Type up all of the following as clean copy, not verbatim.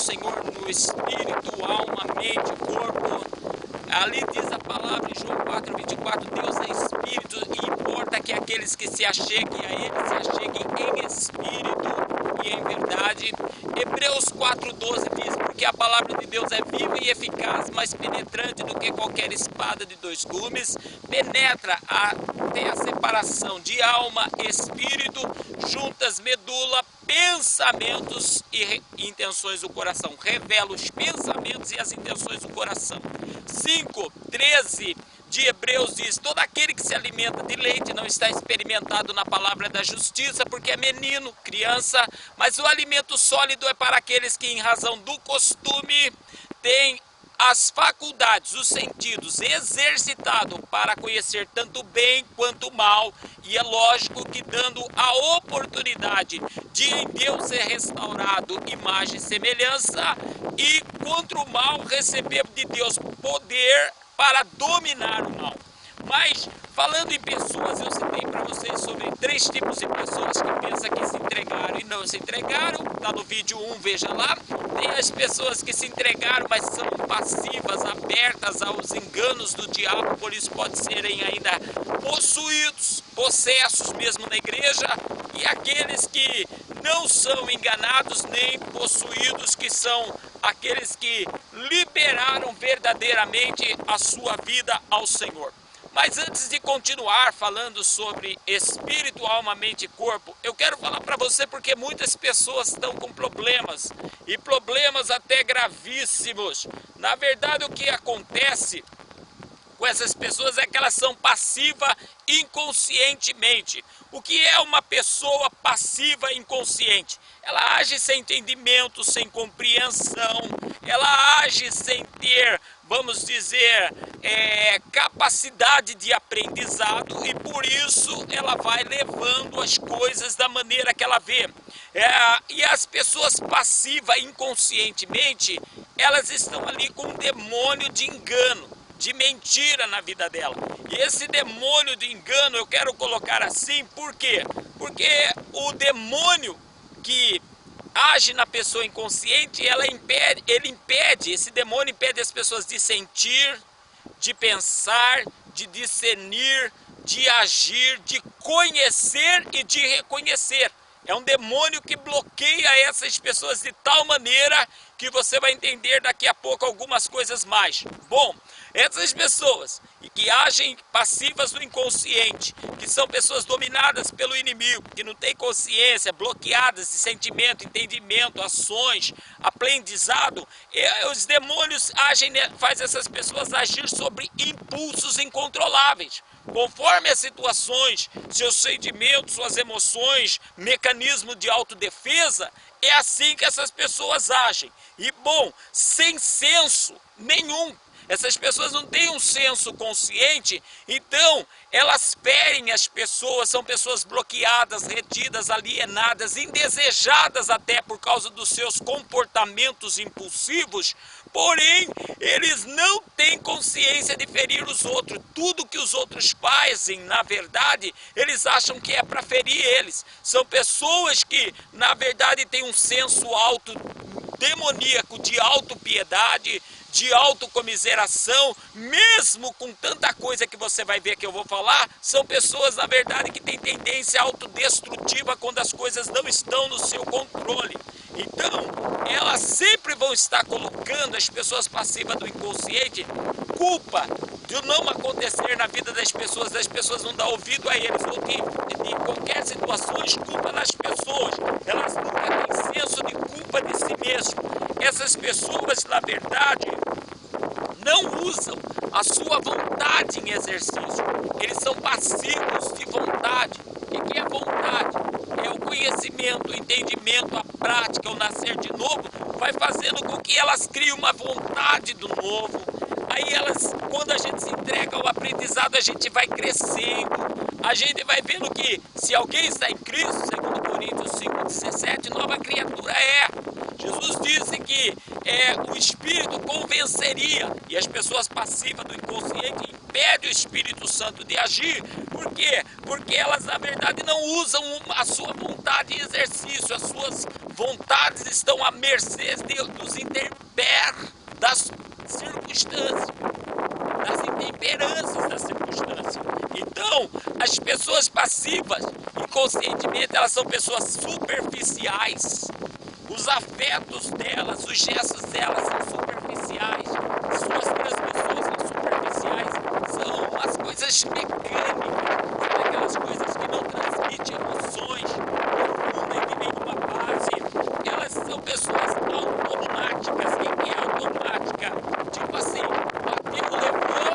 Senhor no espírito, alma, mente, corpo. Ali diz a palavra em João 4:24, Deus é espírito e importa que aqueles que se acheguem a Ele se acheguem em espírito e em verdade. Hebreus 4:12 diz, porque a palavra de Deus é viva e eficaz, mais penetrante do que qualquer espada de dois gumes, penetra até a separação de alma, espírito, juntas, medula, pensamentos e intenções do coração. Revela os pensamentos e as intenções do coração. 5:13 de Hebreus diz, todo aquele que se alimenta de leite não está experimentado na palavra da justiça, porque é menino, criança, mas o alimento sólido é para aqueles que em razão do costume têm as faculdades, os sentidos exercitados para conhecer tanto o bem quanto o mal, e é lógico que dando a oportunidade de em Deus ser restaurado imagem e semelhança, e contra o mal receber de Deus poder para dominar o mal. Mas, falando em pessoas, eu citei para vocês sobre 3 tipos de pessoas que pensam que se entregaram e não se entregaram. Está no vídeo 1, veja lá. Tem as pessoas que se entregaram, mas são passivas, abertas aos enganos do diabo, por isso podem serem ainda possuídos, possessos mesmo na igreja. E aqueles que não são enganados nem possuídos, que são aqueles que liberaram verdadeiramente a sua vida ao Senhor. Mas antes de continuar falando sobre espírito, alma, mente e corpo, eu quero falar para você porque muitas pessoas estão com problemas, e problemas até gravíssimos. Na verdade, o que acontece com essas pessoas é que elas são passivas inconscientemente. O que é uma pessoa passiva inconsciente? Ela age sem entendimento, sem compreensão, ela age sem ter, vamos dizer, capacidade de aprendizado, e por isso ela vai levando as coisas da maneira que ela vê. E as pessoas passivas inconscientemente, elas estão ali com um demônio de engano, de mentira na vida dela. E esse demônio de engano eu quero colocar assim, por quê? Porque o demônio que age na pessoa inconsciente, ele impede, esse demônio impede as pessoas de sentir, de pensar, de discernir, de agir, de conhecer e de reconhecer. É um demônio que bloqueia essas pessoas de tal maneira que você vai entender daqui a pouco algumas coisas mais. Bom, essas pessoas que agem passivas no inconsciente, que são pessoas dominadas pelo inimigo, que não têm consciência, bloqueadas de sentimento, entendimento, ações, aprendizado, os demônios fazem essas pessoas agir sobre impulsos incontroláveis. Conforme as situações, seus sentimentos, suas emoções, mecanismo de autodefesa, é assim que essas pessoas agem. E bom, sem senso nenhum. Essas pessoas não têm um senso consciente, então elas ferem as pessoas, são pessoas bloqueadas, retidas, alienadas, indesejadas até por causa dos seus comportamentos impulsivos, porém eles não têm consciência de ferir os outros. Tudo que os outros fazem, na verdade, eles acham que é para ferir eles. São pessoas que, na verdade, têm um senso demoníaco de autopiedade, de autocomiseração, mesmo com tanta coisa que você vai ver que eu vou falar, são pessoas, na verdade, que têm tendência autodestrutiva quando as coisas não estão no seu controle. Então, elas sempre vão estar colocando as pessoas passivas do inconsciente culpa de não acontecer na vida das pessoas não dar ouvido a eles, ou de qualquer situação, culpa nas pessoas. Elas nunca têm senso de culpa de si mesmo. Essas pessoas, na verdade, não usam a sua vontade em exercício. Eles são passivos de vontade. O que é vontade? É o conhecimento, o entendimento, a prática, o nascer de novo, vai fazendo com que elas criem uma vontade do novo. Aí elas, quando a gente se entrega ao aprendizado, a gente vai crescendo. A gente vai vendo que se alguém está em Cristo, segundo Coríntios 5,17, nova criatura é. Jesus disse que o Espírito convenceria, e as pessoas passivas do inconsciente impedem o Espírito Santo de agir. Por quê? Porque elas, na verdade, não usam a sua vontade em exercício, as suas vontades estão à mercê dos intempéries das circunstâncias, das intemperâncias das circunstâncias. Então, as pessoas passivas, inconscientemente, elas são pessoas superficiais. Os afetos delas, os gestos delas são superficiais. Suas transmissões são superficiais. São umas coisas mecânicas, são aquelas coisas que não transmitem emoções profundas de nenhuma base. Elas são pessoas automáticas. Quem é automática? Tipo assim, bateu, levou,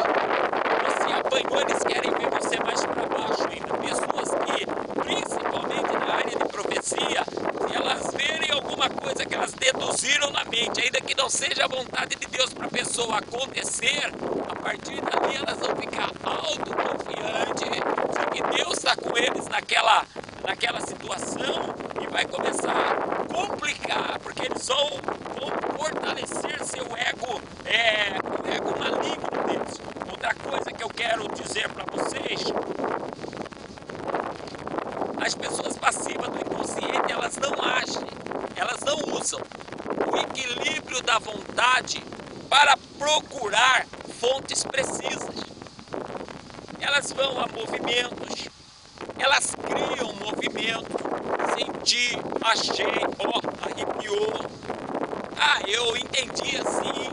você apanhou, eles querem ver você mais para baixo ainda. Pessoas que, principalmente na área de profecia, elas verem alguma coisa que elas deduziram na mente, ainda que não seja a vontade de Deus para a pessoa acontecer, a partir dali elas vão ficar autoconfiantes de que Deus está com eles naquela situação e vai começar a complicar, porque eles vão fortalecer seu ego, o ego maligno deles. Outra coisa que eu quero dizer para vocês: as pessoas passivas do inconsciente, elas não agem, elas não usam o equilíbrio da vontade para procurar fontes precisas. Elas vão a movimentos, elas criam movimento, senti, achei, arrepiou, eu entendi assim.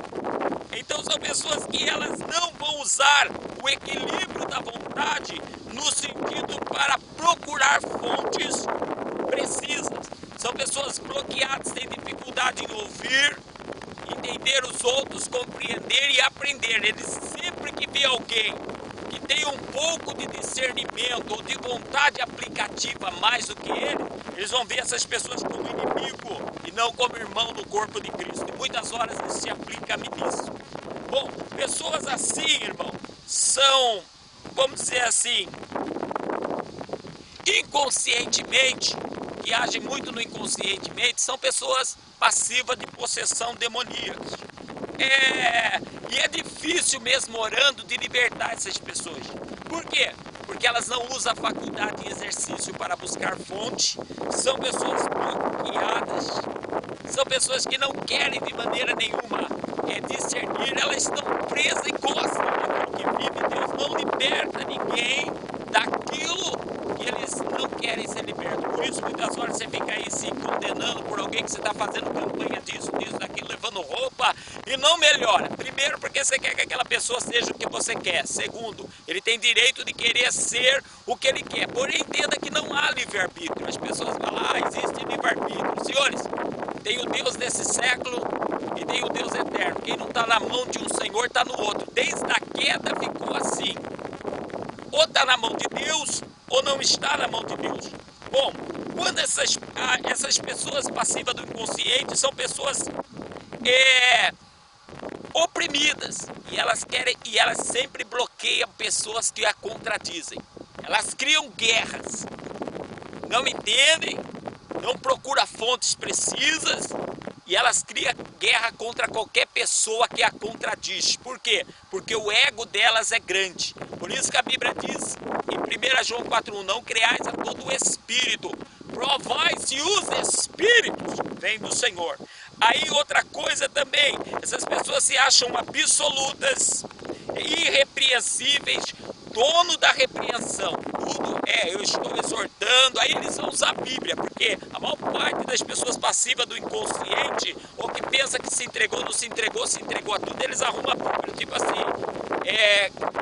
Então são pessoas que elas não vão usar o equilíbrio da vontade no sentido para procurar fontes precisas. São pessoas bloqueadas, têm dificuldade em ouvir, entender os outros, compreender e aprender. Eles sempre que vê alguém que tem um pouco de discernimento ou de vontade aplicativa mais do que ele, eles vão ver essas pessoas como inimigo e não como irmão no corpo de Cristo. E muitas horas isso se aplica a ministro. Bom, pessoas assim, irmão, são, vamos dizer assim, inconscientemente, que agem muito no inconscientemente, são pessoas passivas de possessão demoníaca. E é difícil mesmo orando de libertar essas pessoas. Por quê? Porque elas não usam a faculdade em exercício para buscar fonte, são pessoas bloqueadas, são pessoas que não querem de maneira nenhuma discernir, elas estão presas e gostam daquilo que vive. Deus não liberta ninguém daquilo que eles não querem ser libertos. Por isso, muitas horas você fica aí se condenando por alguém que você está fazendo campanha disso, daquilo, levando roupa e não melhora. Primeiro, porque você quer que aquela pessoa seja o que você quer. Segundo, ele tem direito de querer ser o que ele quer. Porém, entenda que não há livre-arbítrio. As pessoas falam, existe livre-arbítrio. Senhores, tem o Deus desse século e tem o Deus eterno. Quem não está na mão de um Senhor está no outro. Desde a queda ficou assim. Ou está na mão de Deus ou não está na mão de Deus. Bom, quando essas pessoas passivas do inconsciente são pessoas oprimidas e elas sempre bloqueiam pessoas que a contradizem. Elas criam guerras, não entendem, não procuram fontes precisas e elas criam guerra contra qualquer pessoa que a contradiz. Por quê? Porque o ego delas é grande. Por isso que a Bíblia diz em 1 João 4,1, não creais a todo o espírito, provai se os espíritos vêm do Senhor. Aí outra coisa também, essas pessoas se acham absolutas, irrepreensíveis, dono da repreensão. Tudo eu estou exortando, aí eles vão usar a Bíblia, porque a maior parte das pessoas passivas do inconsciente, ou que pensa que se entregou, não se entregou a tudo, eles arrumam a Bíblia, tipo assim,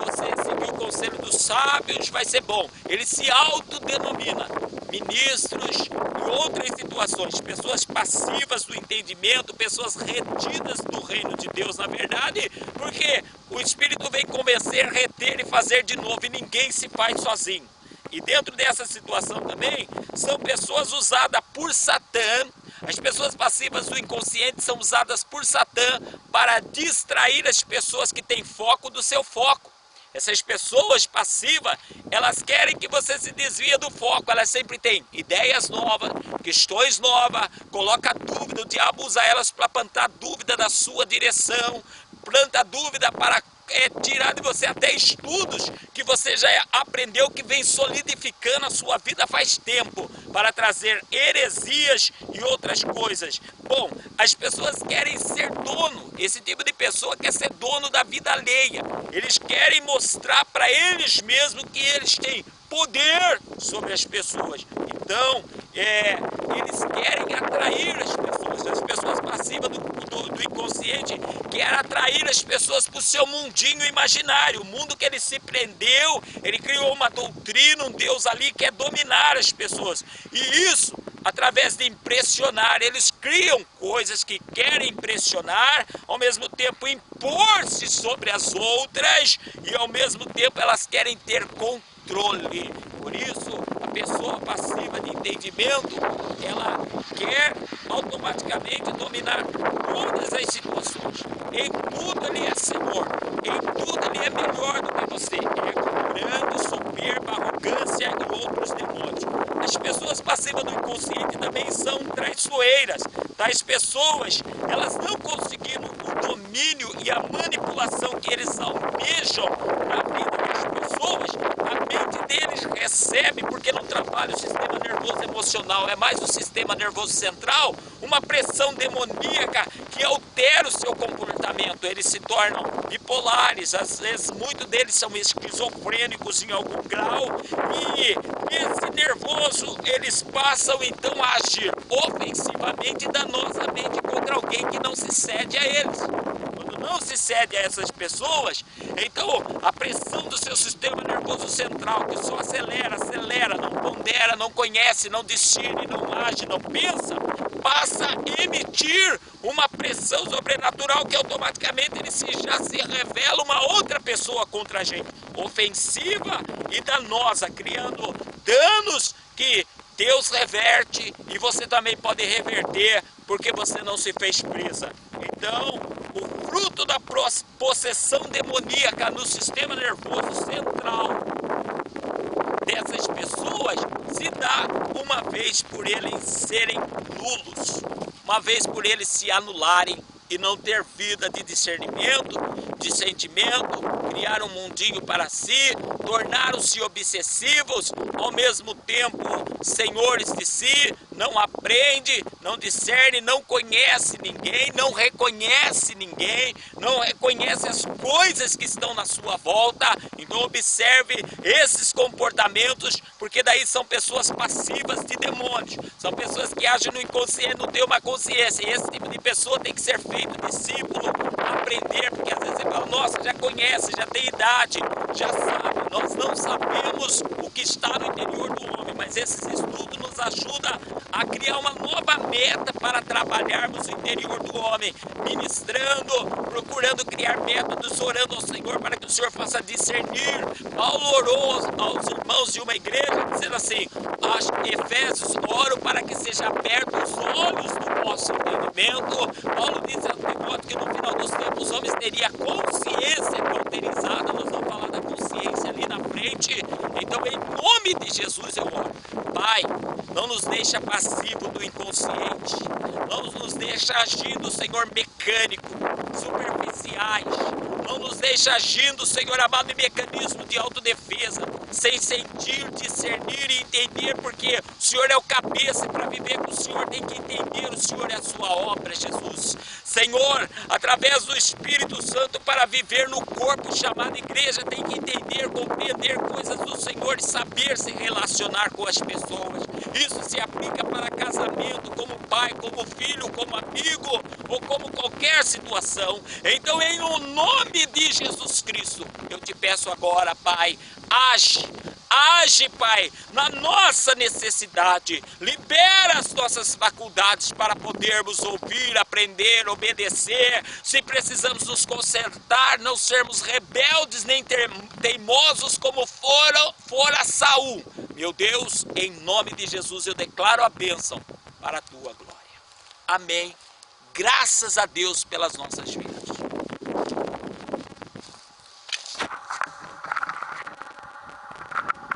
você seguir o conselho dos sábios vai ser bom. Ele se autodenomina ministros e outras situações, pessoas passivas do entendimento, pessoas retidas do reino de Deus, na verdade, porque o Espírito vem convencer, reter e fazer de novo, e ninguém se faz sozinho. E dentro dessa situação também, são pessoas usadas por Satã. As pessoas passivas do inconsciente são usadas por Satã para distrair as pessoas que têm foco do seu foco. Essas pessoas passivas, elas querem que você se desvie do foco. Elas sempre têm ideias novas, questões novas, coloca dúvida. O diabo usa elas para plantar dúvida da sua direção, planta dúvida para tirar de você até estudos que você já aprendeu, que vem solidificando a sua vida faz tempo, para trazer heresias e outras coisas. Bom, as pessoas querem ser dono, esse tipo de pessoa quer ser dono da vida alheia. Eles querem mostrar para eles mesmos que eles têm poder sobre as pessoas. Então, eles querem atrair as pessoas passivas do inconsciente, querem atrair as pessoas para o seu mundinho imaginário, o mundo que ele se prendeu. Ele criou uma doutrina, um Deus ali que quer dominar as pessoas, e isso através de impressionar. Eles criam coisas que querem impressionar, ao mesmo tempo impor-se sobre as outras, e ao mesmo tempo elas querem ter controle. Por isso, a pessoa passiva de entendimento, ela quer automaticamente dominar todas as situações. Em tudo ele é senhor, em tudo ele é melhor do que você. Grande, soberba, arrogância e outros demônios. As pessoas passivas do inconsciente também são traiçoeiras. Tais pessoas, elas não conseguindo o domínio e a manipulação que eles almejam na vida das pessoas, a mente deles recebe, porque não trabalha o sistema nervoso emocional, é mais o sistema nervoso central, uma pressão demoníaca que altera o seu comportamento. Eles se tornam bipolares, às vezes muitos deles são esquizofrênicos em algum grau, e esse nervoso eles passam então a agir ofensivamente, danosamente contra alguém que não se cede a eles. Quando não se cede a essas pessoas, então a pressão do seu sistema nervoso central, que só acelera, não pondera, não conhece, não discerne, não age, não pensa, passa a emitir uma pressão sobrenatural que automaticamente ele já se revela uma outra pessoa contra a gente, ofensiva e danosa, criando danos que Deus reverte e você também pode reverter, porque você não se fez presa. Então, o fruto da possessão demoníaca no sistema nervoso central dessas pessoas se dá uma vez por eles serem nulos, uma vez por eles se anularem e não ter vida de discernimento, de sentimento, criar um mundinho para si, tornaram-se obsessivos, ao mesmo tempo senhores de si, não aprende, não discerne, não conhece ninguém, não reconhece ninguém, não reconhece as coisas que estão na sua volta. Então observe esses comportamentos, porque daí são pessoas passivas de demônios, são pessoas que agem no inconsciente, não têm uma consciência, e esse tipo de pessoa tem que ser feito discípulo, aprender, porque às vezes você fala, nossa, já conhece, já tem idade, já sabe. Nós não sabemos o que está no interior do homem, mas esses estudos nos ajudam a criar uma nova meta para trabalharmos o interior do homem, ministrando, procurando criar métodos, orando ao Senhor para que o Senhor faça discernir. Paulo orou aos irmãos de uma igreja, dizendo assim, Efésios, oro para que seja aberto os olhos do vosso entendimento. Paulo diz a Timóteo que no final dos tempos os homens teriam consciência cauterizada. Nós vamos falar da consciência ali na frente. Então, em nome de Jesus eu oro. Pai, não nos deixa passivo do inconsciente, não nos deixa agindo, Senhor, mecânico, superficiais, não nos deixa agindo, Senhor amado, em mecanismo de autodefesa, sem sentir, discernir e entender, porque o Senhor é o cabeça, e para viver com o Senhor tem que entender, o Senhor é a sua obra, Jesus. Senhor, através do Espírito Santo, para viver no corpo chamado igreja, tem que entender, compreender coisas do Senhor e saber se relacionar com as pessoas. Isso se aplica para casamento, como pai, como filho, como amigo ou como qualquer situação. Então, em o nome de Jesus Cristo, eu te peço agora, Pai, age, Pai, na nossa necessidade, libera as nossas faculdades para podermos ouvir, aprender, obedecer. Se precisamos nos consertar, não sermos rebeldes nem teimosos como fora Saul. Meu Deus, em nome de Jesus eu declaro a bênção para a tua glória. Amém. Graças a Deus pelas nossas vidas.